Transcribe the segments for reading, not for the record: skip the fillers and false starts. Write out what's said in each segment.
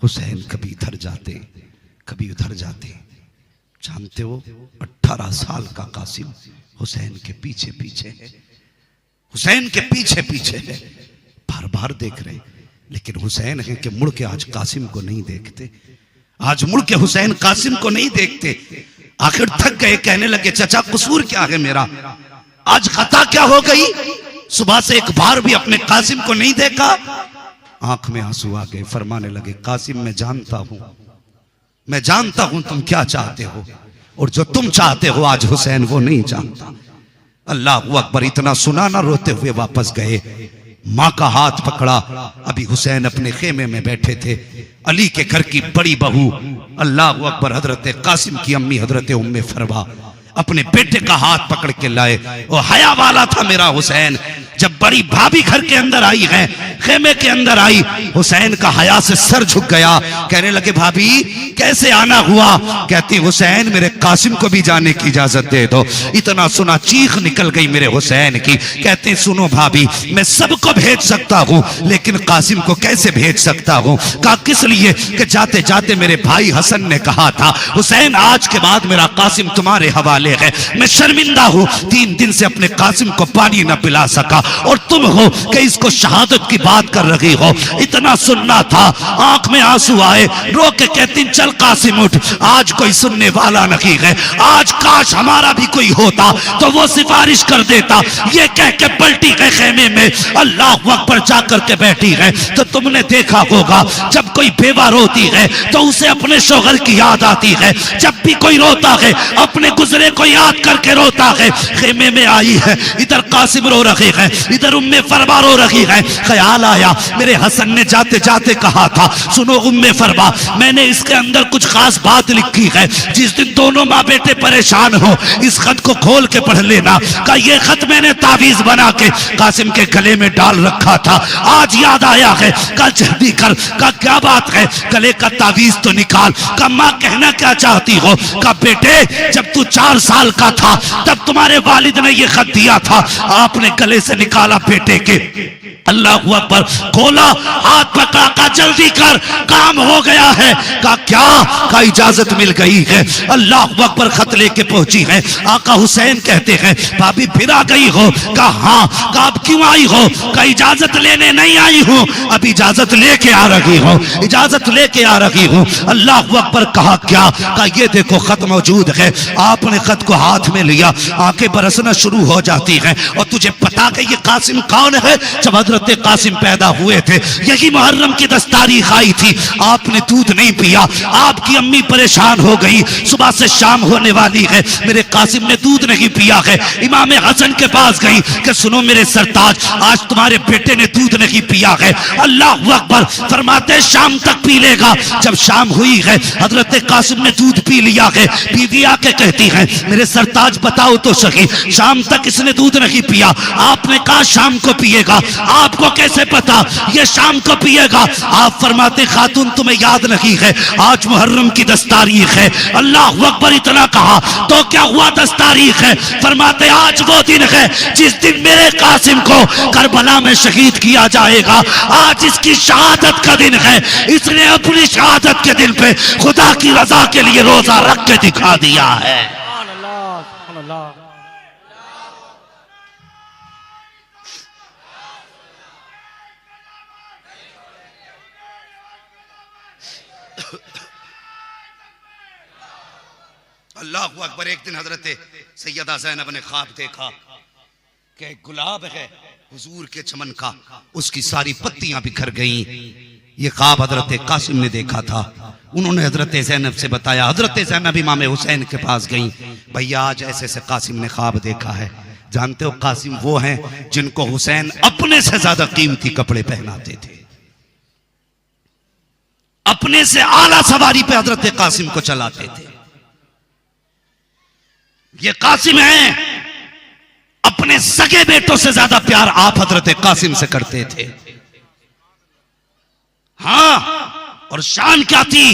हुसैन कभी इधर जाते कभी उधर जाते। जानते हो 18 साल का कासिम हुसैन के पीछे पीछे है, हुसैन के पीछे पीछे है, बार बार देख रहे। लेकिन हुसैन है कि मुड़ के आज कासिम को नहीं देखते, आज मुड़ के हुसैन कासिम को नहीं देखते। आखिर थक गए, कहने लगे चाचा कसूर क्या है मेरा, आज खता क्या हो गई, सुबह से एक बार भी अपने कासिम को नहीं देखा। आंख में आंसू आ गए, फरमाने लगे कासिम मैं जानता हूं तुम क्या चाहते हो, और जो तुम चाहते हो आज हुसैन वो नहीं जानता। अल्लाह अकबर। इतना सुना ना, रोते हुए वापस गए। माँ का हाथ पकड़ा। अभी हुसैन अपने खेमे में बैठे थे, अली के घर की बड़ी बहू अल्लाह अकबर हजरत कासिम की अम्मी हजरत उम्मे फरवा अपने बेटे का हाथ पकड़ के लाए। वो हया वाला था मेरा हुसैन। जब बड़ी भाभी घर के अंदर आई है, खेमे के अंदर आई, हुसैन का हया से सर झुक गया। कहने लगे भाभी कैसे आना हुआ, कहती हुसैन मेरे कासिम को भी जाने की इजाजत दे दो। इतना सुना चीख निकल गई मेरे हुसैन की। कहते सुनो भाभी मैं सबको भेज सकता हूँ लेकिन कासिम को कैसे भेज सकता हूँ। कहा किस लिए, कि जाते जाते मेरे भाई हसन ने कहा था हुसैन आज के बाद मेरा कासिम तुम्हारे हवाले है। मैं शर्मिंदा हूँ, 3 दिन से अपने कासिम को पानी न पिला सका, और तुम हो कि इसको शहादत की बात कर रही हो। इतना सुनना था, आंख में आंसू आए, रो के कहती चल कासिम उठ, आज कोई सुनने वाला नहीं है, आज काश हमारा भी कोई होता तो वो सिफारिश कर देता। ये कह के पलटी है खेमे में, अल्लाह अकबर जाकर के बैठी है। तो तुमने देखा होगा जब कोई बेवा रोती है तो उसे अपने शोहर की याद आती है, जब भी कोई रोता है अपने गुजरे को याद करके रोता है। खेमे में आई है, इधर कासिम रो रहे हैं, इधर उम्मे फरवा रो रही है। ख्याल आया मेरे हसन ने जाते जाते कहा था सुनो उम्मे फरवा मैंने इसके अंदर कुछ खास बात लिखी है, जिस दिन दोनों माँ बेटे परेशान हो इस खत को खोल के पढ़ लेना। का ये खत मैंने तावीज बना के कासिम के गले में डाल रखा था, आज याद आया है, कल जल्दी कर। का क्या बात है, गले का तावीज तो निकाल। का माँ कहना क्या चाहती हो। का बेटे जब तू 4 साल का था तब तुम्हारे वालिद ने ये खत दिया था, आपने गले से निकाला बेटे के। अल्लाह अकबर, खोला, हाथ पकड़ा, का जल्दी कर काम हो गया है। का क्या, का इजाजत मिल गई है। अल्लाह अकबर खत लेके पहुंची है। आका हुसैन कहते हैं भाभी फिर आ गई हो। का हाँ। का अब क्यों आई हो। का इजाजत लेने नहीं आई हूँ, अब इजाजत लेके आ रही हूँ, इजाजत लेके आ रही हूँ। अल्लाह अकबर। कहा क्या। का ये देखो खत मौजूद है। आपने खत को हाथ में लिया, आंखें बरसना शुरू हो जाती हैं। और तुझे पता है ये कासिम कौन है। जब हजरत कासिम पैदा हुए थे यही मुहर्रम की 10 तारीख आई थी, आपने दूध नहीं पिया, आपकी अम्मी परेशान हो गई, सुबह से शाम होने वाली है, मेरे कासिम ने दूध नहीं पिया है। इमाम हसन के पास गई कि सुनो मेरे सरताज आज तुम्हारे बेटे ने दूध नहीं पिया है। अल्लाह अकबर। फरमाते शाम तक पी लेगा। जब शाम हुई है हजरत कासिम ने दूध पी लिया है। बीवी आके कहती है मेरे सरताज बताओ तो सही शाम तक इसने दूध नहीं पिया, आपने कहा शाम को पिएगा, आपको कैसे पता ये शाम को पिएगा। आप फरमाते खातून तुम्हें याद नहीं है आज मुहर्रम की 10 तारीख है। अल्लाह अकबर। इतना कहा तो क्या हुआ 10 तारीख है। फरमाते आज वो दिन है जिस दिन मेरे कासिम को करबला में शहीद किया जाएगा, आज इसकी शहादत का दिन है। इसने अपनी शहादत के दिन पे खुदा की रजा के लिए रोजा रख के दिखा दिया है। अल्लाह अकबर। एक दिन हजरत सैयदा ज़ैनब ने ख्वाब देखा कि गुलाब है हुजूर के चमन का, उसकी सारी पत्तियां बिखर गईं। ये ख्वाब हजरत कासिम ने देखा था। उन्होंने हजरत ज़ैनब से बताया। हजरत ज़ैनब इमाम हुसैन के पास गईं, भैया आज ऐसे से कासिम ने ख्वाब देखा है। जानते हो कासिम वो हैं जिनको हुसैन अपने से ज्यादा कीमती कपड़े पहनाते थे, अपने से आला सवारी पे हजरत कासिम को चलाते थे। ये कासिम है, अपने सगे बेटों से ज्यादा प्यार आप हजरत कासिम से करते थे। हाँ और शान क्या थी,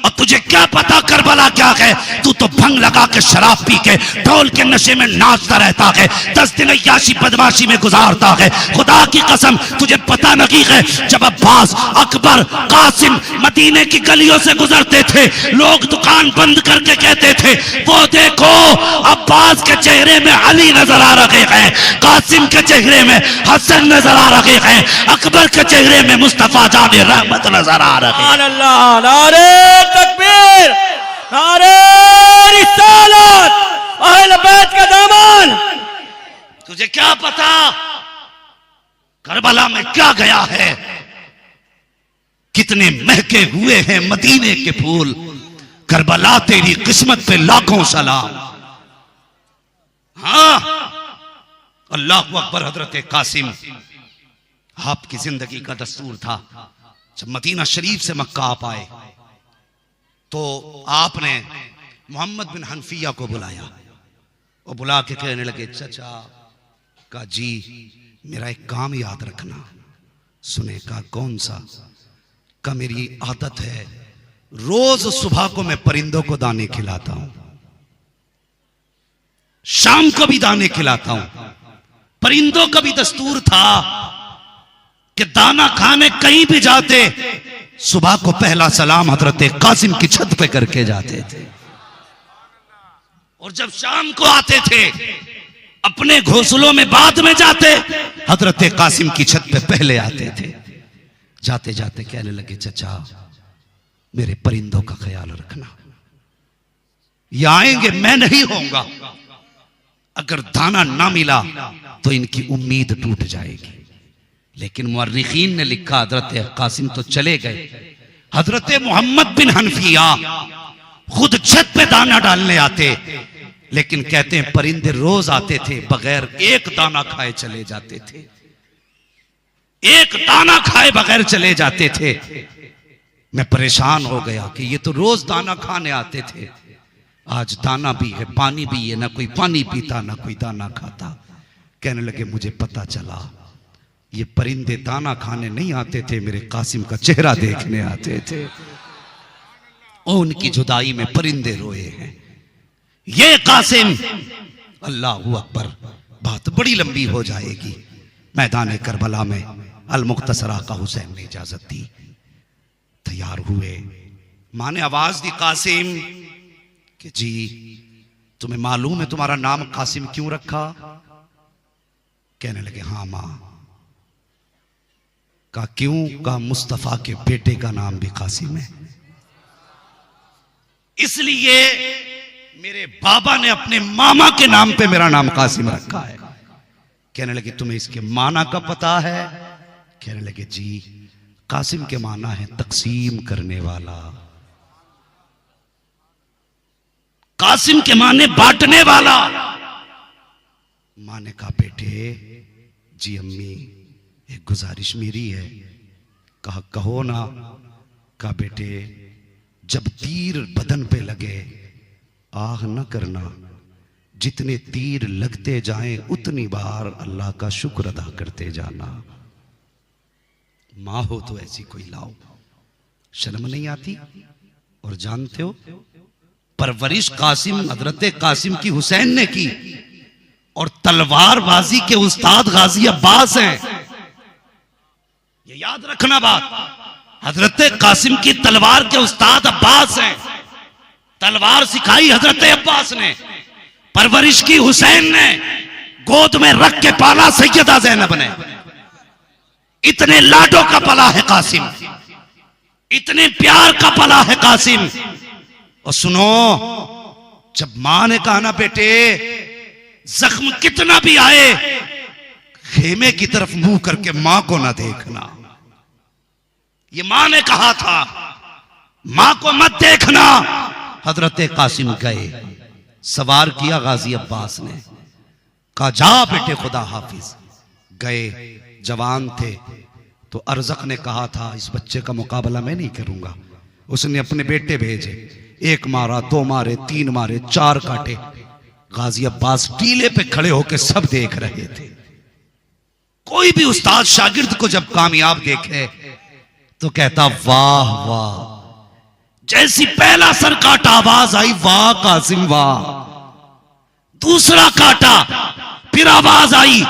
और तुझे क्या पता करबला क्या है। तू तो भंग लगा के शराब पी के ढोल के नशे में नाचता रहता है, 10 दिन याशी बदमाशी में गुजारता है। खुदा की कसम तुझे पता नहीं है, जब अब्बास, अकबर, कासिम मदीने की गलियों से गुजरते थे, लोग दुकान बंद करके कहते थे वो देखो अब्बास के चेहरे में अली नजर आ रहे हैं, कासिम के चेहरे में हसन नजर आ रहे हैं, अकबर के चेहरे में मुस्तफा जाने रहमत नजर आ रहे हैं। अल्लाह, नारे तकबीर, नारे रिसालत, अहले बैत का दामन। तुझे क्या पता करबला में क्या गया है, कितने महके हुए हैं मदीने के फूल। करबला तेरी किस्मत पे लाखों सलाम। हाँ, अल्लाह अकबर। हजरत कासिम, आपकी जिंदगी का दस्तूर था, जब मदीना शरीफ से मक्का आप आए तो आपने मोहम्मद बिन हनफिया को बुलाया और बुला के कहने लगे, चचा का जी मेरा एक काम याद रखना। सुने का कौन सा? का मेरी आदत है रोज सुबह को मैं परिंदों को दाने खिलाता हूं, शाम को भी दाने खिलाता हूं। परिंदों का भी दस्तूर था कि दाना खाने कहीं भी जाते सुबह को पहला सलाम हजरत कासिम की छत पे करके जाते थे, और जब शाम को आते थे अपने घोंसलों में बाद में जाते, हजरत कासिम की छत पे पहले आते थे। जाते जाते कहने लगे, चचा मेरे परिंदों का ख्याल रखना, ये आएंगे मैं नहीं होऊंगा, अगर दाना ना मिला तो इनकी उम्मीद टूट जाएगी। लेकिन मुअर्रिखीन ने लिखा हजरत कासिम तो चले गए, हजरत मोहम्मद बिन हनफिया खुद छत पे दाना डालने आते, लेकिन कहते हैं परिंदे रोज आते थे, बगैर एक दाना खाए चले जाते थे, एक दाना खाए बगैर चले जाते थे। मैं परेशान हो गया कि ये तो रोज दाना खाने आते थे, आज दाना भी है पानी भी है, ना कोई पानी पीता ना कोई दाना खाता। कहने लगे मुझे पता चला ये परिंदे दाना खाने नहीं आते थे, मेरे कासिम का चेहरा देखने आते थे, और उनकी जुदाई में परिंदे रोए हैं। ये कासिम, अल्लाह अकबर, बात बड़ी लंबी हो जाएगी। मैदान करबला में अल मुख्तसरा का हुसैन ने इजाजत दी, तैयार हुए। मां ने आवाज दी, कासिम कि जी तुम्हें मालूम है तुम्हारा नाम कासिम क्यों रखा? कहने लगे हाँ मां। का क्यों? का मुस्तफा के बेटे का नाम भी कासिम है, इसलिए मेरे बाबा ने अपने मामा के नाम पे मेरा नाम कासिम रखा है। कहने लगे तुम्हें इसके माना का पता है? कहने लगे जी कासिम के माना है तकसीम करने वाला, कासिम के माने बांटने वाला। माँ ने कहा बेटे, जी अम्मी एक गुजारिश मेरी है। कहा कहो ना। कहा बेटे जब तीर बदन पे लगे आह न करना, जितने तीर लगते जाएं उतनी बार अल्लाह का शुक्र अदा करते जाना। माँ हो तो ऐसी कोई लाओ, शर्म नहीं आती? और जानते हो परवरिश कासिम, हजरत कासिम की हुसैन ने की, और तलवारबाजी के उस्ताद गाजी अब्बास हैं। ये याद रखना बात, हजरत कासिम की तलवार के उस्ताद अब्बास हैं। तलवार सिखाई हजरत अब्बास ने, परवरिश की हुसैन ने, गोद में रख के पाला सैयदा ज़ैनब ने। इतने लाडों का पला है कासिम, इतने प्यार का पला है कासिम। और सुनो, जब मां ने कहा ना बेटे जख्म कितना भी आए खेमे की तरफ मुंह करके मां को ना देखना, ये मां ने कहा था, मां को मत देखना। हजरत कासिम गए, सवार किया गाजी अब्बास ने, कहा जा बेटे खुदा हाफिज। गए, जवान थे तो अरजक ने कहा था इस बच्चे का मुकाबला मैं नहीं करूंगा। उसने अपने बेटे भेजे, एक मारा, दो मारे, तीन मारे, चार काटे। गाजी अब्बास टीले पे खड़े होकर सब देख रहे थे। कोई भी उस्ताद शागिर्द को जब कामयाब देखे तो कहता वाह वाह। जैसी पहला सर काटा आवाज आई वाह कासिम वाह। दूसरा काटा फिर आवाज आई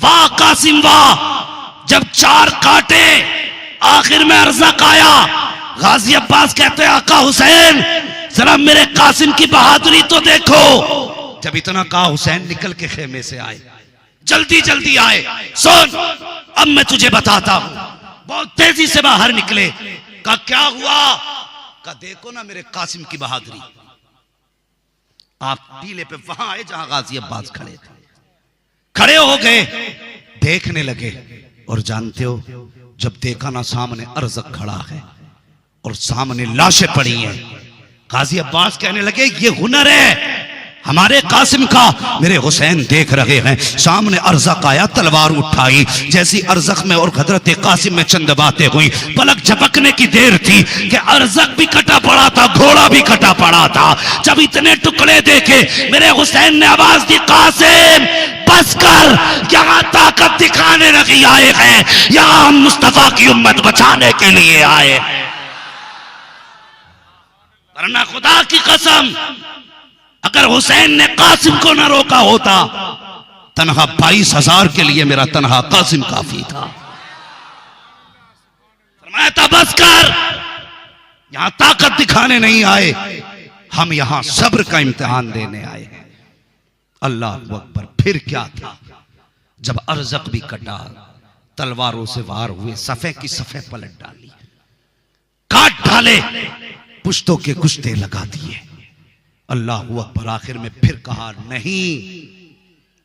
वाह कासिम वाह। जब 4 काटे आखिर में अरज़क आया। गाजी अब्बास कहते हैं आका हुसैन जरा मेरे कासिम की बहादुरी तो देखो। जब इतना कहा हुसैन निकल के खेमे से आए, जल्दी जल्दी आए। सुन अब मैं तुझे बताता हूं। बहुत तेजी से बाहर निकले। कहा क्या हुआ? कहा देखो ना मेरे कासिम की बहादुरी। आप टीले पे वहां आए जहां गाजी अब्बास खड़े थे। खड़े हो गए, देखने लगे। और जानते हो जब देखा ना सामने अरज़क खड़ा है और सामने लाशें पड़ी हैं, गाजी अब्बास कहने लगे ये हुनर है हमारे कासिम का। मेरे हुसैन देख रहे हैं सामने अरज़क आया, तलवार उठाई। जैसी अरज़क में और हजरत कासिम में चंद बातें हुई। पलक झपकने की देर थी कि अरज़क भी कटा पड़ा था, घोड़ा भी कटा पड़ा था। जब इतने टुकड़े देखे मेरे हुसैन ने आवाज दी कासिम बस कर, यहां ताकत दिखाने नहीं आए हैं, यहां हम मुस्तफा की उम्मत बचाने के लिए आए हैं। वरना खुदा की कसम अगर हुसैन ने कासिम को न रोका होता, तनहा 22,000 के लिए मेरा तनहा कासिम काफी था। फरमाया था बस कर, यहां ताकत दिखाने नहीं आए, हम यहां सब्र का इम्तिहान देने आए हैं। अल्लाह अकबर। फिर क्या था? जब अरज़क भी कटा, तलवारों से वार हुए, सफ़े की सफ़े पलट डाली, काट डाले, पुश्तों के कुश्ते लगा दिए। अल्लाह अकबर। आखिर में फिर कहा नहीं,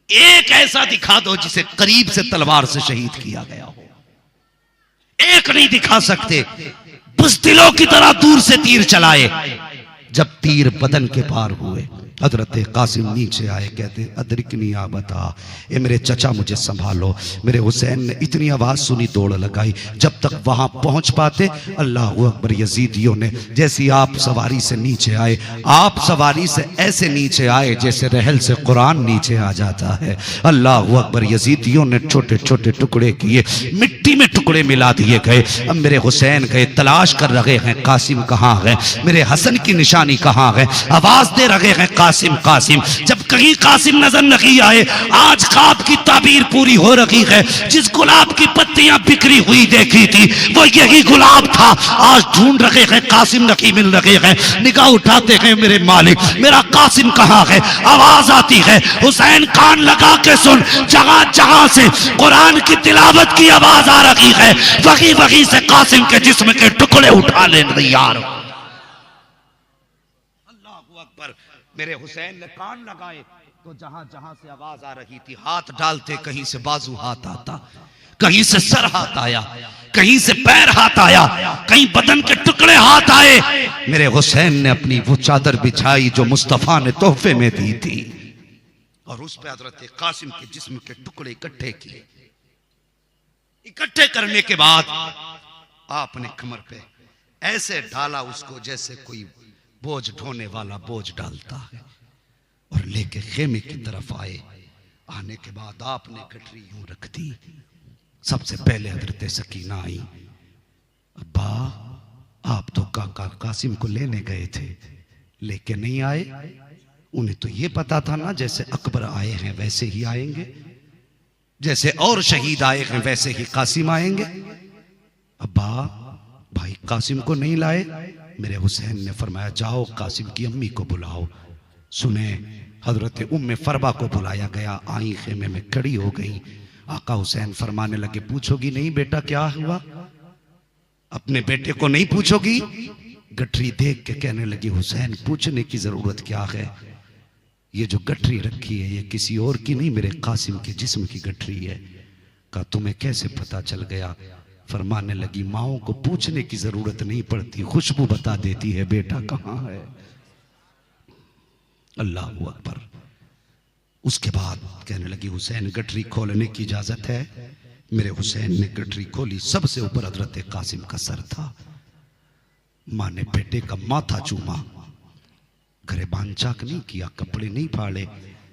एक ऐसा दिखा दो जिसे करीब से तलवार से शहीद किया गया हो। एक नहीं दिखा सकते, बुज़दिलों की तरह दूर से तीर चलाए। जब तीर बदन के पार हुए, हजरत कासिम नीचे आए, कहते अदरिकनी आ बता, ए मेरे चचा मुझे संभालो। मेरे हुसैन ने इतनी आवाज सुनी, दौड़ लगाई। जब तक वहां पहुंच पाते, अल्लाह अकबर, यजीदियों ने जैसी आप सवारी से नीचे आए, आप सवारी से ऐसे नीचे आए जैसे रहल से कुरान नीचे आ जाता है। अल्लाह अकबर। यजीदियों ने छोटे छोटे टुकड़े किए, मिट्टी में टुकड़े मिला दिए गए। अब मेरे हुसैन गए, तलाश कर रहे हैं कासिम कहाँ है, मेरे हसन की निशानी कहाँ है, आवाज दे रहे हैं कासिम कासिम। जब कहीं कासिम नजर नहीं आए, आज ख्वाब की ताबीर पूरी हो रही है। जिस गुलाब की पत्तियां बिखरी हुई देखी थी वो यही गुलाब था। आज ढूंढ रहे हैं, कासिम नहीं मिल रहे हैं। निगाह उठाते हैं, मेरे मालिक मेरा कासिम कहाँ है। आवाज आती है, हुसैन कान लगा के सुन, जहां जहां से कुरान की तिलावत की आवाज आ रही है, वही वही से कासिम के जिस्म के टुकड़े उठा ले तैयार। मेरे हुसैन ने कान लगाए तो जहां जहां से आवाज आ रही थी, हाथ डालते, कहीं से बाजू हाथ आता, कहीं से सर हाथ आया, कहीं से पैर हाथ आया, कहीं बदन के टुकड़े हाथ आए। मेरे हुसैन ने अपनी वो चादर बिछाई जो मुस्तफा ने तोहफे में दी थी, और उस पे हजरत कासिम के जिस्म के टुकड़े इकट्ठे किए। इकट्ठे करने के बाद आपने कमर पे ऐसे डाला उसको जैसे कोई बोझ ढोने वाला बोझ डालता है, और लेके खेमे की तरफ आए। आने के बाद आपने गठरी यूं रख दी। सबसे पहले हजरत सकीना आई। अब्बा आप तो काका कासिम को लेने गए थे, लेके नहीं आए। उन्हें तो ये पता था ना जैसे अकबर आए हैं वैसे ही आएंगे, जैसे और शहीद आए हैं वैसे ही कासिम आएंगे। अब्बा भाई कासिम को नहीं लाए। मेरे हुसैन ने फरमाया जाओ कासिम की अम्मी को बुलाओ। सुने, हजरत उम्मे फरबा को बुलाया गया। आई खेमे में खड़ी हो गई। आका हुसैन फरमाने लगे पूछोगी नहीं बेटा क्या हुआ, अपने बेटे को नहीं पूछोगी। गठरी देख के कहने लगी हुसैन पूछने की जरूरत क्या है, ये जो गठरी रखी है ये किसी और की नहीं, मेरे कासिम के जिस्म की गठरी है। कहा तुम्हें कैसे पता चल गया। फरमाने लगी माओ को पूछने की जरूरत नहीं पड़ती, खुशबू बता देती है बेटा कहां है। अल्लाह अकबर। उसके बाद कहने लगी हुसैन गठरी खोलने की इजाजत है। मेरे हुसैन ने गठरी खोली, सबसे ऊपर हजरत कासिम का सर था। मां ने बेटे का माथा चूमा, गरेबान चाक नहीं किया, कपड़े नहीं फाड़े,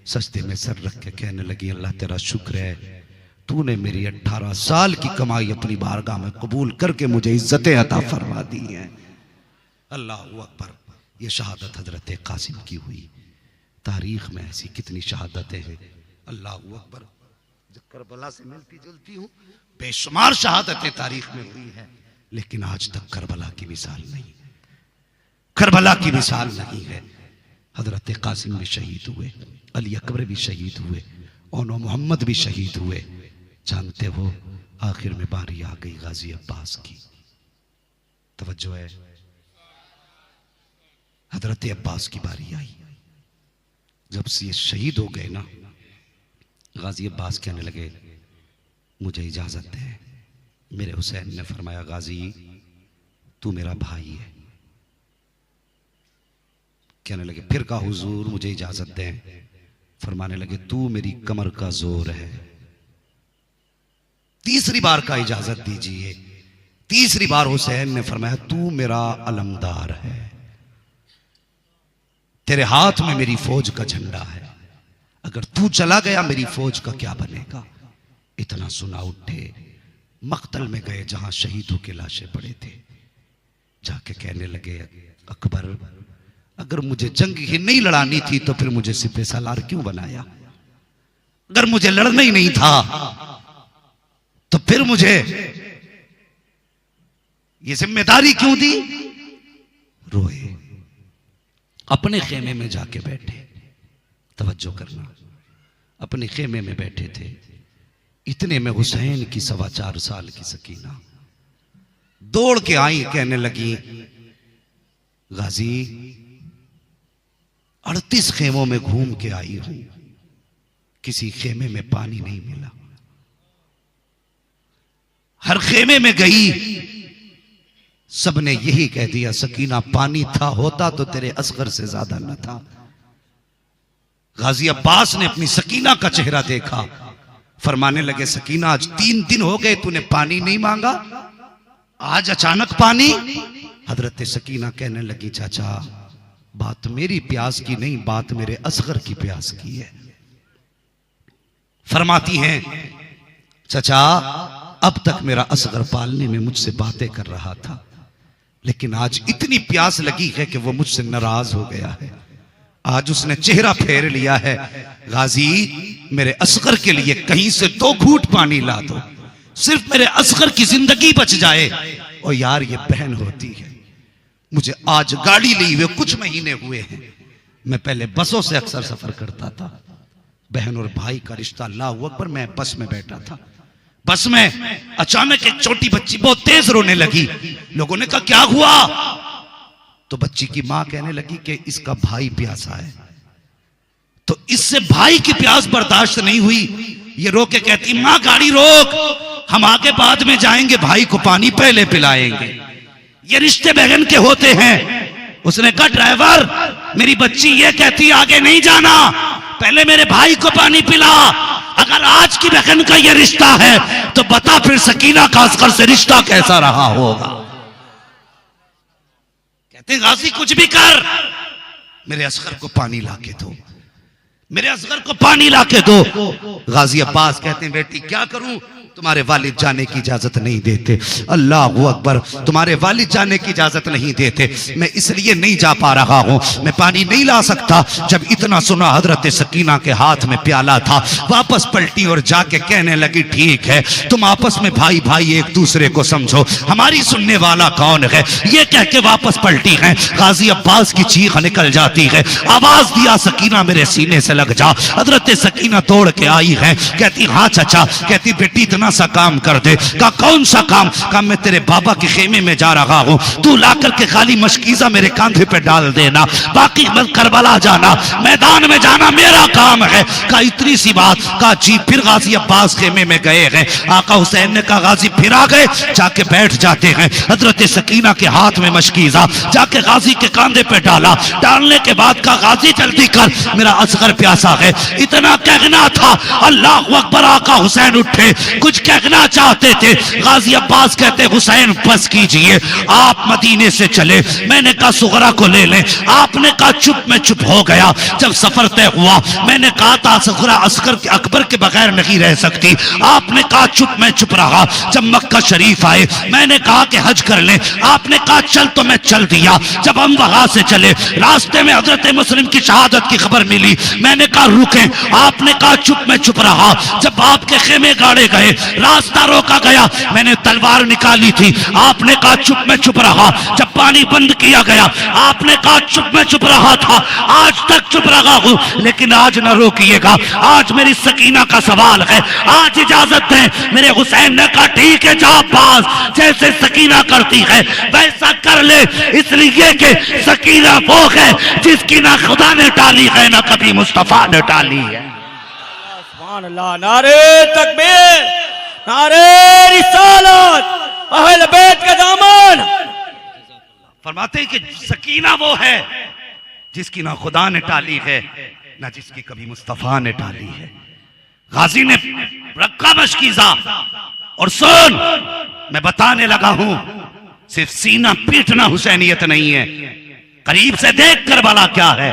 सस्ते में सर रख के कहने लगी अल्लाह तेरा शुक्र है तूने मेरी 18 साल की कमाई अपनी बारगाह में कबूल करके मुझे इज्जतें अता फरमा दी हैं। अल्लाह अकबर। ये शहादत हजरत कासिम की हुई। तारीख में ऐसी कितनी शहादतें हैं। अल्लाह अकबर। जब करबला से मिलती जुलती हूँ, बेशुमार शहादतें तारीख में हुई है, लेकिन आज तक करबला की मिसाल नहीं, करबला की मिसाल नहीं है। हजरत कासिम भी शहीद हुए, अली अकबर भी शहीद हुए, ओनो मोहम्मद भी शहीद हुए। जानते हो आखिर में बारी आ गई गाजी अब्बास की। तवज्जो है, हजरत अब्बास की बारी आई। जब से ये शहीद हो गए ना, गाजी अब्बास कहने लगे मुझे इजाजत दे। मेरे हुसैन ने फरमाया गाजी तू मेरा भाई है। कहने लगे फिर कहा हुजूर मुझे इजाजत दें। फरमाने लगे तू मेरी कमर का जोर है। तीसरी बार का इजाजत दीजिए। तीसरी बार हुसैन ने फरमाया तू मेरा अलमदार है, तेरे हाथ में मेरी फौज का झंडा है, अगर तू चला गया मेरी फौज का क्या बनेगा। इतना सुना उठे, मक्तल में गए जहां शहीदों के लाशें पड़े थे। जाके कहने लगे अकबर अगर मुझे जंग ही नहीं लड़ानी थी तो फिर मुझे सिपह सालार क्यों बनाया। अगर मुझे लड़ना ही नहीं था तो फिर मुझे ये जिम्मेदारी क्यों दी। रोए, अपने खेमे में जाके बैठे। तवज्जो करना, अपने खेमे में बैठे थे। इतने में हुसैन की 4.25 साल की सकीना दौड़ के आई, कहने लगी गाजी 38 खेमों में घूम के आई हूं, किसी खेमे में पानी नहीं मिला। हर खेमे में गई, सबने यही कह दिया सकीना पानी था होता तो तेरे असगर से ज्यादा न था। गाजी अब्बास ने अपनी सकीना का चेहरा देखा, फरमाने लगे सकीना आज 3 दिन हो गए तूने पानी नहीं मांगा, आज अचानक पानी। हजरत सकीना कहने लगी चाचा बात मेरी प्यास की नहीं, बात मेरे असगर की प्यास की है। फरमाती हैं चाचा अब तक मेरा असगर पालने में मुझसे बातें कर रहा था, लेकिन आज इतनी प्यास लगी है कि वो मुझसे नाराज हो गया है। आज उसने चेहरा फेर लिया है। गाजी मेरे असगर के लिए कहीं से 2 घूंट पानी ला दो, सिर्फ मेरे असगर की जिंदगी बच जाए। और यार ये बहन होती है। मुझे आज गाड़ी ली हुए कुछ महीने हुए हैं, मैं पहले बसों से अक्सर सफर करता था। बहन और भाई का रिश्ता, अल्लाह अकबर। मैं बस में बैठा था, बस में अचानक एक छोटी बच्ची बहुत तेज रोने लगी। लोगों ने कहा क्या हुआ, तो बच्ची की मां कहने लगी कि इसका भाई प्यासा है। तो इससे भाई की प्यास बर्दाश्त नहीं हुई, ये रो के कहती मां गाड़ी रोक, हम आगे बाद में जाएंगे, भाई को पानी पहले पिलाएंगे। ये रिश्ते बहन के होते हैं। उसने कहा ड्राइवर मेरी बच्ची ये कहती आगे नहीं जाना, पहले मेरे भाई को पानी पिला। अगर आज की बहन का ये रिश्ता है तो बता फिर सकीना का असगर से रिश्ता कैसा रहा होगा। कहते गाजी कुछ भी कर, मेरे असगर को पानी लाके दो, मेरे असगर को पानी लाके दो। गाजी अब्बास कहते हैं बेटी क्या करूं, तुम्हारे वालिद जाने की इजाजत नहीं देते। अल्लाह अकबर, तुम्हारे वालिद जाने की इजाजत नहीं देते, मैं इसलिए नहीं जा पा रहा हूं, मैं पानी नहीं ला सकता। जब इतना सुना हजरत सकीना के हाथ में प्याला था, वापस पलटी और जाके कहने लगी ठीक है तुम आपस में भाई भाई एक दूसरे को समझो, हमारी सुनने वाला कौन है। ये कह के वापस पलटी है। गाजी अब्बास की चीख निकल जाती है, आवाज दिया सकीना मेरे सीने से लग जा। हजरत सकीना दौड़ के आई है, कहती हाँ चाचा। कहती बेटी इतना सा काम कर दे। कहा कौन सा काम। कहा मैं तेरे बाबा के खेमे में जा रहा हूं, तू लाकर के खाली मशकीजा मेरे कांधे पे डाल देना, बाकी करबला जाना, मैदान में जाना मेरा काम है। कहा इतनी सी बात। कहा जी। फिर गाजी अब्बास खेमे में गए हैं। आका हुसैन ने कहा गाजी फिर आ गए, जाके बैठ जाते हैं। हजरत सकीना के हाथ में मशकीजा जाके गाजी के कांधे पे डाला। डालने के बाद कहा गाजी जल्दी कर मेरा असगर प्यासा है। इतना कहना था, अल्लाह अकबर। आका हुसैन उठे, कुछ कहना चाहते थे। गाजी अब्बास कहते हुसैन बस कीजिए, आप मदीने से चले। मैंने कहा सुगरा को ले लें। आपने कहा चुप, मैं चुप हो गया। जब सफर तय हुआ मैंने कहा था सुगरा अकबर के बगैर नहीं रह सकती। आपने कहा चुप, मैं चुप रहा। जब मक्का शरीफ आए मैंने कहा कि हज कर ले। आपने कहा चल, तो मैं चल दिया। जब हम वहां से चले रास्ते में हजरत मुस्लिम की शहादत की खबर मिली। मैंने कहा रुके। आपने कहा चुप, मैं चुप रहा। जब आपके खेमे गाड़े गए, रास्ता रोका गया, मैंने तलवार निकाली थी। आपने कहा चुप, मैं चुप रहा। जब पानी बंद किया गया आपने कहा चुप, मैं चुप रहा था। आज तक चुप रहा हूं, लेकिन आज न रोकिएगा। आज मेरी सकीना का सवाल है, आज इजाजत दें। मेरे हुसैन ने कहा ठीक है जा अब्बास, जैसे सकीना करती है वैसा कर ले, इसलिए कि सकीना वो है जिसकी ना खुदा ने टाली है ना कभी मुस्तफा ने टाली है। सुभान अल्लाह, नारे तकबीर, नारे रिसालत, अहले बैत का दामन। फरमाते हैं कि सकीना वो है जिसकी ना खुदा ने टाली है ना जिसकी कभी मुस्तफा ने टाली है। गाजी ने रखा मशकीजा और सुन, मैं बताने लगा हूं, सिर्फ सीना पीटना हुसैनियत नहीं है, करीब से देख कर वाला क्या है।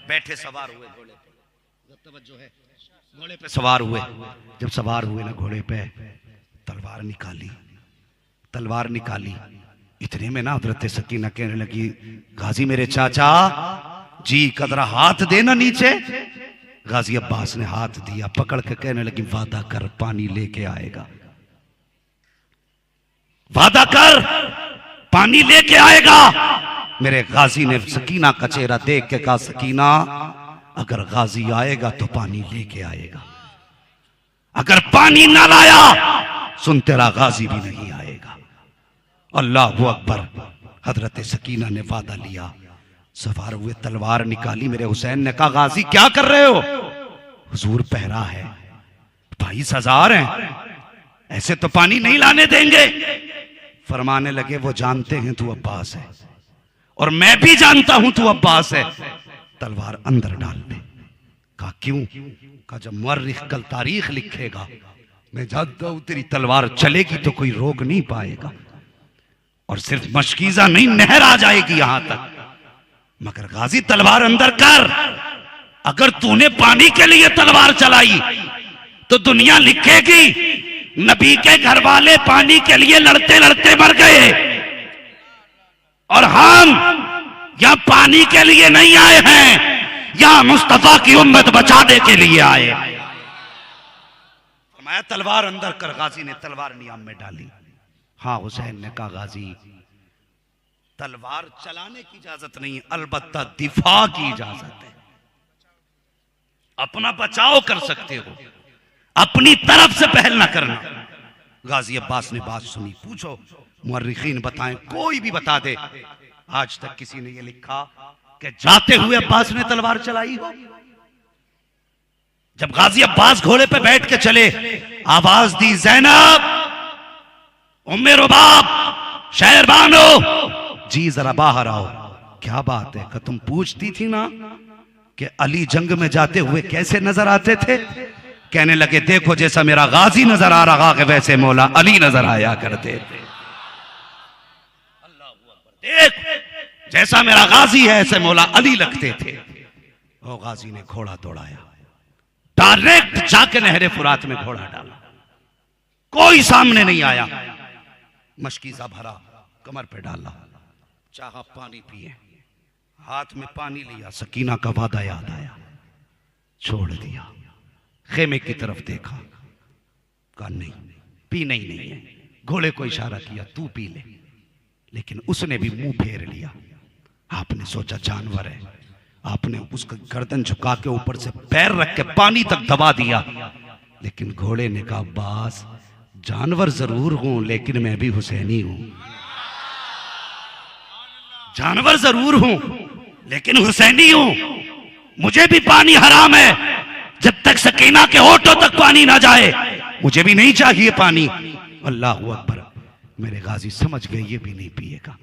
बैठे सवार हुए घोड़े पे, तवज्जो है, घोड़े पे सवार हुए। जब सवार हुए ना घोड़े पे, तलवार निकाली, तलवार निकाली। इतने में ना हजरत सकीना कहने लगी गाजी मेरे चाचा जी कदरा हाथ देना नीचे। गाजी अब्बास ने हाथ दिया, पकड़ के कहने लगी वादा कर पानी लेके आएगा, वादा कर पानी लेके आएगा। मेरे गाजी ने सकीना का चेहरा देख के कहा सकीना अगर गाजी आएगा तो पानी लेके आएगा, अगर पानी ना लाया सुन तेरा गाजी भी नहीं आएगा। अल्लाहु अकबर। हजरत सकीना ने वादा लिया, सवार हुए, तलवार निकाली। मेरे हुसैन ने कहा गाजी क्या कर रहे हो? हुजूर पहरा है, 22,000 हैं, ऐसे तो पानी नहीं लाने देंगे। फरमाने लगे वो जानते हैं तू अब्बास है और मैं भी जानता हूं तू अब्बास है, तलवार अंदर डाल दे। कहा क्यों? कहा जब मुअर्रिख कल तारीख लिखेगा मैं जानता हूं तेरी तलवार चलेगी तो कोई रोक नहीं पाएगा, और सिर्फ मशकीजा नहीं नहर आ जाएगी यहां तक। मगर गाजी तलवार अंदर कर, अगर तूने पानी के लिए तलवार चलाई तो दुनिया लिखेगी नबी के घर वाले पानी के लिए लड़ते लड़ते मर गए और हम यहां पानी के लिए नहीं आए हैं, यहां मुस्तफा की उम्मत बचाने के लिए आए। मैं तलवार अंदर कर। गाजी ने तलवार नियाम में डाली। हाँ हुसैन ने कहा गाजी तलवार चलाने की इजाजत नहीं, अलबत्ता दिफा की इजाजत है। अपना बचाव कर सकते हो, अपनी तरफ से पहल ना करना। गाजी अब्बास ने बात सुनी। पूछो मुअर्रिखीन बताएं, कोई भी बता दे आज तक किसी ने ये लिखा कि जाते हुए अब्बास ने तलवार चलाई हो। जब गाजी अब्बास घोड़े पे बैठ के चले, आवाज दी ज़ैनब, उम्मे रुबाब, शहरबानो, जी जरा बाहर आओ। क्या बात है? कि तुम पूछती थी ना कि अली जंग में जाते हुए कैसे नजर आते थे? कहने लगे देखो जैसा मेरा गाजी नजर आ रहा है वैसे मौला अली नजर आया करते थे। देख जैसा मेरा गाजी है ऐसे मौला अली लगते थे। वो गाजी ने घोड़ा दौड़ाया, डायरेक्ट जाके नहरे फुरात में घोड़ा डाला, कोई सामने नहीं आया। मशकीजा भरा, कमर पे डाला, चाहा पानी पिए, हाथ में पानी लिया, सकीना का वादा याद आया, छोड़ दिया। खेमे की तरफ देखा, कहा नहीं पीना ही नहीं है। घोड़े को इशारा किया तू पी ले, लेकिन उसने भी मुंह फेर लिया। आपने सोचा जानवर है, आपने उसका गर्दन झुका के ऊपर से पैर रख के पानी तक दबा दिया, लेकिन घोड़े ने कहा अब्बास जानवर जरूर हूं लेकिन मैं भी हुसैनी हूं। जानवर जरूर हूं लेकिन हुसैनी हूं, मुझे भी पानी हराम है। जब तक सकीना के होठों तक पानी ना जाए मुझे भी नहीं चाहिए पानी। अल्लाह अकबर। मेरे गाजी समझ गए ये भी नहीं पिएगा।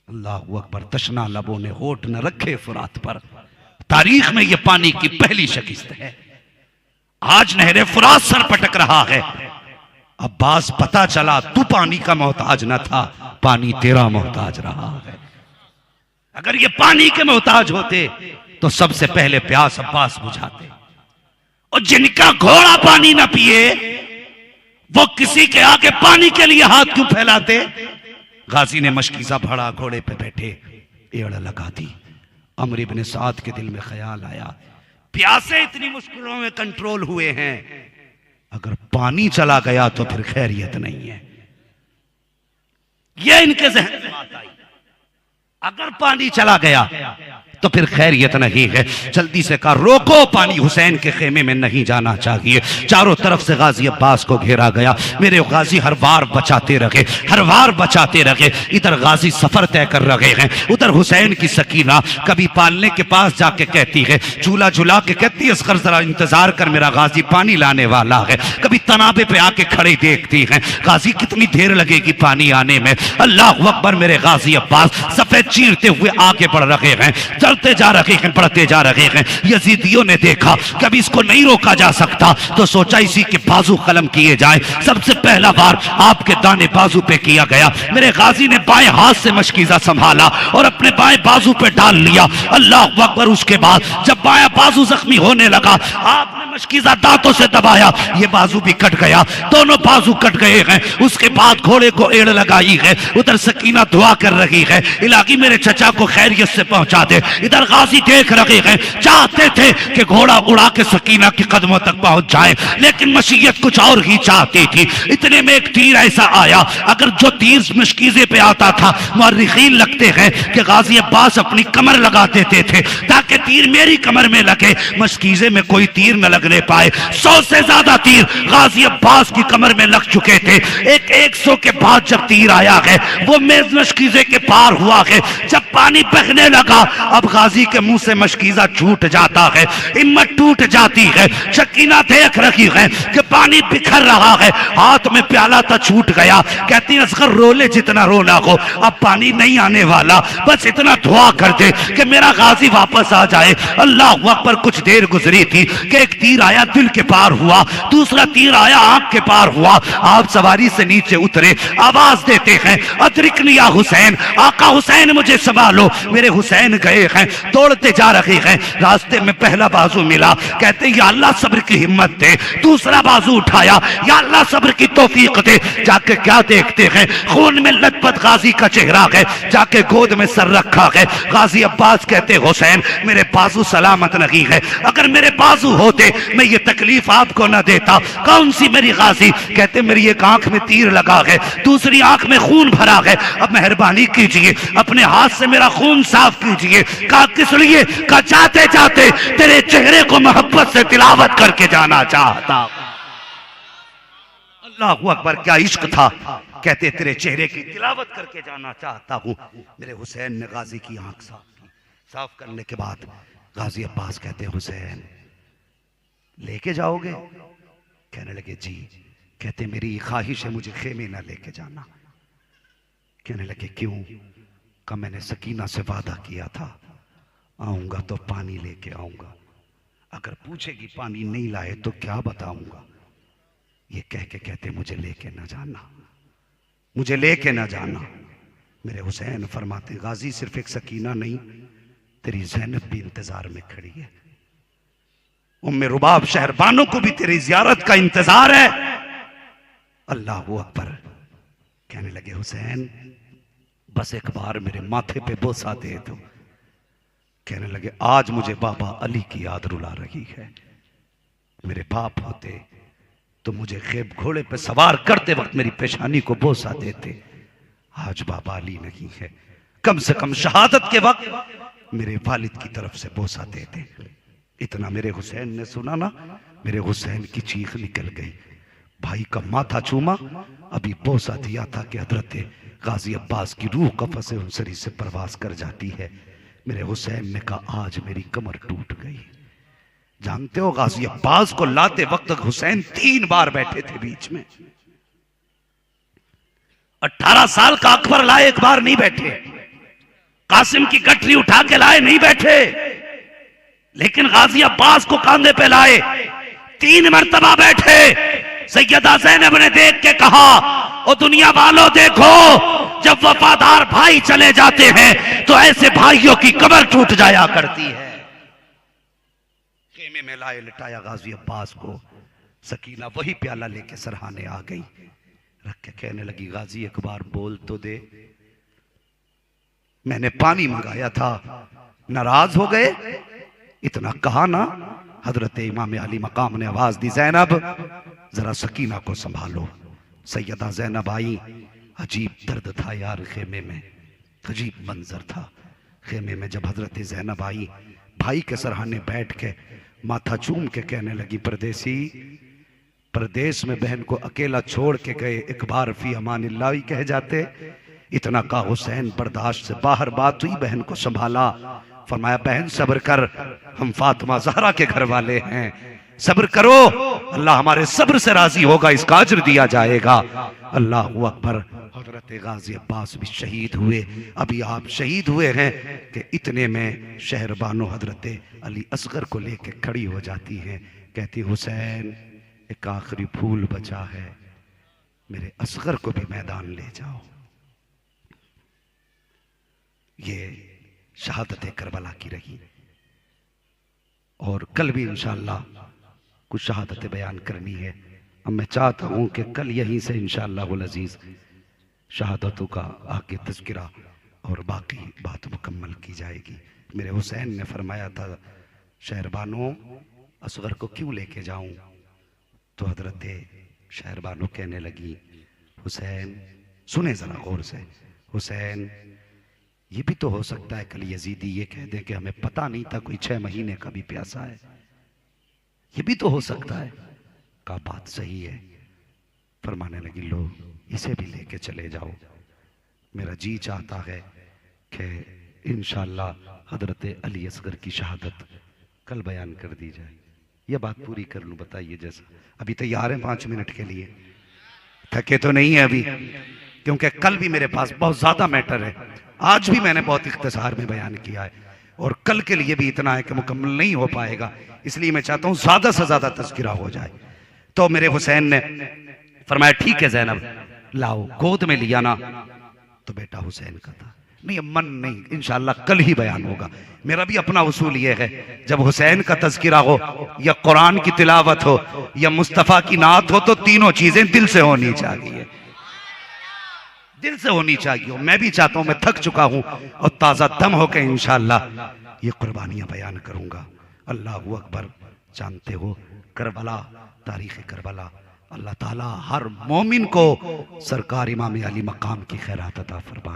अल्लाह अकबर। तशना लबों ने होठ न रखे फुरात पर। तारीख में ये पानी की पहली शिकस्त है। आज नहरे फुरात सर पटक रहा है, अब्बास पता चला तू पानी का मोहताज न था, पानी तेरा मोहताज रहा है। अगर ये पानी के मोहताज होते तो सबसे पहले प्यास अब्बास बुझाते, और जिनका घोड़ा पानी ना पिए वो किसी के आगे पानी के लिए हाथ क्यों फैलाते। गाजी ने मशकीजा भरा, घोड़े पे बैठे, एड़ लगा दी। अमर इब्न साद के दिल में ख्याल आया, प्यासे इतनी मुश्किलों में कंट्रोल हुए हैं, अगर पानी चला गया तो फिर खैरियत नहीं है। यह इनके ज़हन में बात आई, अगर पानी चला गया तो फिर खैरियत नहीं है। जल्दी से कहा रोको, पानी हुसैन के खेमे में नहीं जाना चाहिए। चारों तरफ से गाजी अब्बास को घेरा गया। मेरे गाजी हर बार बचाते रहे, हर बार बचाते रहे। इधर गाजी सफर तय कर रहे हैं, उधर हुसैन की सकीना कभी पालने के पास जाके कहती है, झूला झूला के कहती है असगर जरा इंतजार कर, मेरा गाजी पानी लाने वाला है। कभी तनाबे पे आके खड़े देखती हैं, गाजी कितनी देर लगेगी पानी आने में। अल्लाह अकबर, मेरे गाजी अब्बास सफेद चीरते हुए आगे बढ़ रहे हैं, चलते जा रहे हैं, बढ़ते जा रहे हैं। यजीदियों ने देखा कभी इसको नहीं रोका जा सकता, तो सोचा इसी के बाजू कलम किए जाए। सबसे पहला बार आपके दाने बाजू पे किया गया। मेरे गाजी ने बाएं हाथ से मशकीजा संभाला और अपने बाएं बाजू पे डाल लिया। अल्लाह अकबर। उसके बाद जब बायां बाजू जख्मी होने लगा, आपने मशकीजा दांतों से दबाया, ये बाजू भी कट गया, दोनों बाजू कट गए हैं। उसके बाद घोड़े को एड़ लगाई है। उधर सकीना दुआ कर रही है, इलाही मेरे चचा को खैरियत से पहुंचा दे। इधर गाजी देख रहे हैं, चाहते थे कि घोड़ा उड़ा के सकीना के कदमों तक पहुंच जाए, लेकिन मशीयत कुछ और ही चाहती थी। इतने में एक तीर ऐसा आया, अगर जो तीर मशकीजे पे आता था, मुअर्रिखीन लगते हैं कि गाजी अब्बास अपनी कमर लगा देते थे ताकि तीर मेरी कमर में लगे, मशकीजे में कोई तीर न लगने पाए। 100 से ज्यादा तीर गाजी अब्बास की कमर में लग चुके थे। 100 के बाद जब तीर आया है, वो मेज मशकीजे के पार हुआ है। जब पानी बहने लगा, अब गाजी के मुंह से मशकीजा छूट जाता है, हिम्मत टूट जाती है। सकीना देख रही है कि पानी बिखर रहा है, हाथ में प्याला था छूट गया। कहती है असगर रोले जितना रोना हो, अब पानी नहीं आने वाला, बस इतना दुआ कर दे कि मेरा गाजी वापस आ जाए। अल्लाह अकबर। कुछ देर गुजरी थी कि एक तीर आया, दिल के पार हुआ, दूसरा तीर आया, आंख के पार हुआ। आप सवारी से नीचे उतरे, आवाज देते हैं अदरिकनी या हुसैन, आका हुसैन मुझे संभालो। मेरे हुसैन गए हैं, दौड़ते जा रहे हैं। रास्ते में पहला बाजू मिला, कहते या अल्लाह सब्र की हिम्मत दे। दूसरा बाजू उठाया, या अल्लाह सब्र की तौफीक दे। जाके क्या देखते हैं, खून में लथपथ गाजी का चेहरा है, जाके गोद में सर रखा है। गाजी अब्बास कहते हुसैन मेरे बाजू सलामत नहीं है, अगर मेरे बाजू होते मैं ये तकलीफ आपको न देता। कौन सी मेरी गाजी? कहते मेरी एक आंख में तीर लगा है, दूसरी आंख में खून भरा है, अब मेहरबानी कीजिए अपने हाथ से मेरा खून साफ कीजिए। कहा किस लिए? कहा जाते जाते तेरे चेहरे को मोहब्बत से तिलावत करके जाना चाहता। अल्लाह अकबर, क्या इश्क था। कहते तेरे चेहरे की तिलावत करके जाना चाहता हूं। मेरे हुसैन ने गाजी की आंख साफ की। साफ करने के बाद गाजी अब्बास कहते हुसैन लेके जाओगे? कहने लगे जी। कहते मेरी ख्वाहिश है मुझे खेमे ना लेके जाना। कहने लगे क्यों? का मैंने सकीना से वादा किया था, आऊंगा तो पानी लेके आऊंगा, अगर पूछेगी पानी नहीं लाए तो क्या बताऊंगा। ये कह के कहते मुझे लेके ना जाना, मुझे लेके ना जाना। मेरे हुसैन फरमाते गाजी सिर्फ एक सकीना नहीं, तेरी ज़ैनब भी इंतजार में खड़ी है, उम्मे रुबाब शहरबानों को भी तेरी जियारत का इंतजार है। अल्लाह अकबर। कहने लगे हुसैन बस एक बार मेरे माथे पे बोसा दे दो। कहने लगे आज मुझे बाबा अली की याद रुला रही है, मेरे बाप होते तो मुझे खेब घोड़े पे सवार करते वक्त मेरी पेशानी को बोसा देते। आज बाबा अली नहीं है, कम से कम शहादत के वक्त मेरे वालिद की तरफ से बोसा देते। इतना मेरे हुसैन ने सुना ना, मेरे हुसैन की चीख निकल गई। भाई का माथा चूमा, अभी बोसा दिया था कि हजरत गाजी अब्बास की रूह कफस उनसरी से परवास कर जाती है। मेरे हुसैन ने कहा आज मेरी कमर टूट गई। जानते हो गाजी अब्बास को लाते वक्त हुसैन 3 बार बैठे थे बीच में। 18 साल का अकबर लाए, एक बार नहीं बैठे। कासिम की गठरी उठा के लाए, नहीं बैठे। लेकिन गाजी अब्बास को कांधे पे लाए, 3 मरतबा बैठे। सैयदा ज़ैनब ने देख के कहा, ओ दुनिया वालों देखो, जब वफादार भाई चले जाते हैं तो ऐसे भाइयों की कमर टूट जाया करती है। खेमे में लाए लिटाया गाजी अब्बास को। सकीना वही प्याला लेके सरहाने आ गई, रख के कहने लगी, गाजी एक बार बोल तो दे, मैंने पानी मंगाया था, नाराज हो गए? इतना कहा ना। हजरत इमाम अली मकाम ने आवाज दी, ज़ैनब जरा सकीना को संभालो। सैयदा ज़ैनब आई। अजीब दर्द था यार खेमे में, अजीब मंजर था खेमे में। जब हजरत ज़ैनब आई, भाई के सरहाने बैठ के माथा चूम के कहने लगी, परदेसी, परदेश में बहन को अकेला छोड़ के गए, एक बार फी अमानिल्लाह ही कह जाते। इतना का हुसैन बर्दाश्त से बाहर बात हुई, बहन को संभाला। फरमाया, बहन सब्र कर, हम फातिमा ज़हरा के घर वाले हैं, सब्र करो, अल्लाह हमारे सब्र से राजी होगा, इसका अज्र दिया जाएगा। अल्लाह अकबर। हजरत गाजी अब्बास भी शहीद हुए। अभी आप शहीद हुए हैं कि इतने में शहरबानो हजरत अली असगर को लेके खड़ी हो जाती हैं, कहती, हुसैन एक आखिरी फूल बचा है, मेरे असगर को भी मैदान ले जाओ। ये शहादत करबला की रही। और कल भी इंशाअल्लाह कुछ शहादतें बयान करनी है। अब मैं चाहता हूं कि कल यहीं से इंशाअल्लाह अज़ीज़ शहादतों का आगे तज़किरा और बाकी बात मुकम्मल की जाएगी। मेरे हुसैन ने फरमाया था, शहरबानो असगर को क्यों लेके जाऊं? तो हजरत शहरबानो कहने लगी, हुसैन सुने जरा गौर से, हुसैन ये भी तो हो सकता है कल यजीदी ये कह दे कि हमें पता नहीं था कोई 6 महीने का भी प्यासा है, ये भी तो हो सकता है। का बात सही है। फरमाने लगी, लो इसे भी लेके चले जाओ, मेरा जी चाहता है कि इंशाअल्लाह हजरत अली असगर की शहादत कल बयान कर दी जाए। यह बात पूरी कर लूं, बताइए जैसा। अभी तैयार है 5 मिनट के लिए? थके तो नहीं है अभी? क्योंकि कल भी मेरे पास बहुत ज्यादा मैटर है, आज भी मैंने बहुत इख्तिसार में बयान किया है, और कल के लिए भी इतना है कि मुकम्मल नहीं हो पाएगा, इसलिए मैं चाहता हूं ज्यादा से ज्यादा तज़किरा हो जाए। तो मेरे हुसैन ने फरमाया, ठीक है ज़ैनब लाओ। गोद में लिया ना तो बेटा हुसैन का था। नहीं मन नहीं, इंशाअल्लाह कल ही बयान होगा। मेरा भी अपना उसूल ये है, जब हुसैन का तज़किरा हो या कुरान की तिलावत हो या मुस्तफ़ा की नात हो, तो तीनों चीजें दिल से होनी चाहिए, दिल से होनी चाहिए। मैं भी चाहता हूं, मैं थक चुका हूं और ताज़ा दम होकर इंशाअल्लाह ये कुर्बानियां बयान करूंगा। अल्लाह अकबर। जानते हो करबला, तारीख़ करबला, अल्लाह ताला हर मोमिन को सरकार इमाम अली मकाम की खैरात अता फरमाए।